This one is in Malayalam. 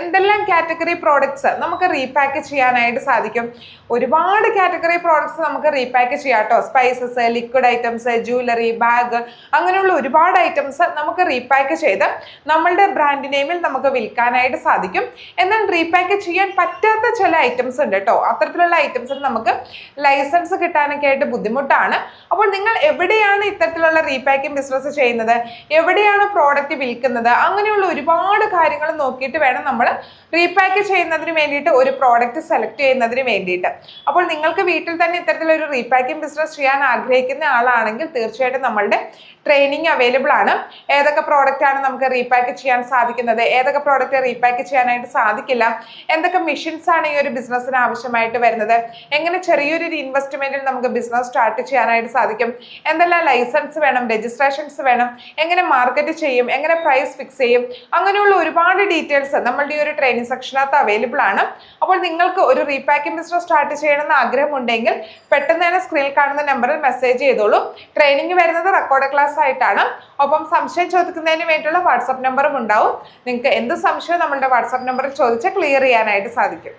എന്തെല്ലാം കാറ്റഗറി പ്രോഡക്ട്സ് നമുക്ക് റീപാക്ക് ചെയ്യാനായിട്ട് സാധിക്കും? ഒരുപാട് കാറ്റഗറി പ്രോഡക്ട്സ് നമുക്ക് റീപാക്ക് ചെയ്യാം കേട്ടോ. Spices, liquid items, jewellery, bag, അങ്ങനെയുള്ള ഒരുപാട് ഐറ്റംസ് നമുക്ക് റീപാക്ക് ചെയ്ത് നമ്മളുടെ ബ്രാൻഡ് നെയിമിൽ നമുക്ക് വിൽക്കാനായിട്ട് സാധിക്കും. എന്നാൽ റീപാക്ക് ചെയ്യാൻ പറ്റാത്ത ചില ഐറ്റംസ് ഉണ്ട് കേട്ടോ. അത്തരത്തിലുള്ള ഐറ്റംസിന് നമുക്ക് ലൈസൻസ് കിട്ടാനൊക്കെ ആയിട്ട് ബുദ്ധിമുട്ടാണ്. അപ്പോൾ നിങ്ങൾ എവിടെയാണ് ഇത്തരത്തിലുള്ള റീപാക്കിംഗ് ബിസിനസ് ചെയ്യുന്നത്, എവിടെയാണ് പ്രോഡക്റ്റ് വിൽക്കുന്നത്, അങ്ങനെയുള്ള ഒരുപാട് കാര്യങ്ങൾ നോക്കിയിട്ട് വേണം നമ്മൾ റീപാക്ക് ചെയ്യുന്നതിന് വേണ്ടിയിട്ട് ഒരു പ്രോഡക്റ്റ് സെലക്ട് ചെയ്യുന്നതിന് വേണ്ടിയിട്ട്. അപ്പോൾ നിങ്ങൾക്ക് വീട്ടിൽ തന്നെ ഇത്തരത്തിലൊരു റീപാക്കിംഗ് ബിസിനസ് ചെയ്യാൻ ആഗ്രഹിക്കുന്ന ആളാണെങ്കിൽ തീർച്ചയായിട്ടും നമ്മളുടെ ട്രെയിനിങ് അവൈലബിൾ ആണ്. ഏതൊക്കെ പ്രോഡക്റ്റ് ആണ് നമുക്ക് റീപാക്ക് ചെയ്യാൻ സാധിക്കുന്നത്, ഏതൊക്കെ പ്രോഡക്റ്റ് റീപാക്ക് ചെയ്യാനായിട്ട് സാധിക്കില്ല, എന്തൊക്കെ മെഷീൻസ് ആണ് ഈ ഒരു ബിസിനസ്സിന് ആവശ്യമായിട്ട് വരുന്നത്, എങ്ങനെ ചെറിയൊരു ഇൻവെസ്റ്റ്മെന്റിൽ നമുക്ക് ബിസിനസ് സ്റ്റാർട്ട് ചെയ്യാനായിട്ട് സാധിക്കും, എന്തെല്ലാം ലൈസൻസ് വേണം, രജിസ്ട്രേഷൻസ് വേണം, എങ്ങനെ മാർക്കറ്റ് ചെയ്യും, എങ്ങനെ പ്രൈസ് ഫിക്സ് ചെയ്യും, അങ്ങനെയുള്ള ഒരുപാട് ഡീറ്റെയിൽസ് നമ്മളുടെ ഈ ഒരു ട്രെയിനിങ് സെക്ഷനകത്ത് അവൈലബിൾ ആണ്. അപ്പോൾ നിങ്ങൾക്ക് ഒരു റീപാക്കിംഗ് ബിസിനസ് സ്റ്റാർട്ട് ചെയ്യണമെന്ന് ആഗ്രഹമുണ്ടെങ്കിൽ പെട്ടെന്ന് തന്നെ സ്ക്രീനിൽ കാണുന്ന നമ്പറിൽ മെസ്സേജ് ചെയ്തോളൂ. ട്രെയിനിങ് വരുന്നത് റെക്കോർഡ് ക്ലാസ് ആയിട്ടാണ്. ഒപ്പം സംശയം ചോദിക്കുന്നതിന് വേണ്ടിയുള്ള വാട്സ്ആപ്പ് നമ്പറും ഉണ്ടാവും. നിങ്ങൾക്ക് എന്ത് സംശയവും നമ്മളുടെ വാട്സ്ആപ്പ് നമ്പറിൽ ചോദിച്ചാൽ ക്ലിയർ ചെയ്യാനായിട്ട് സാധിക്കും.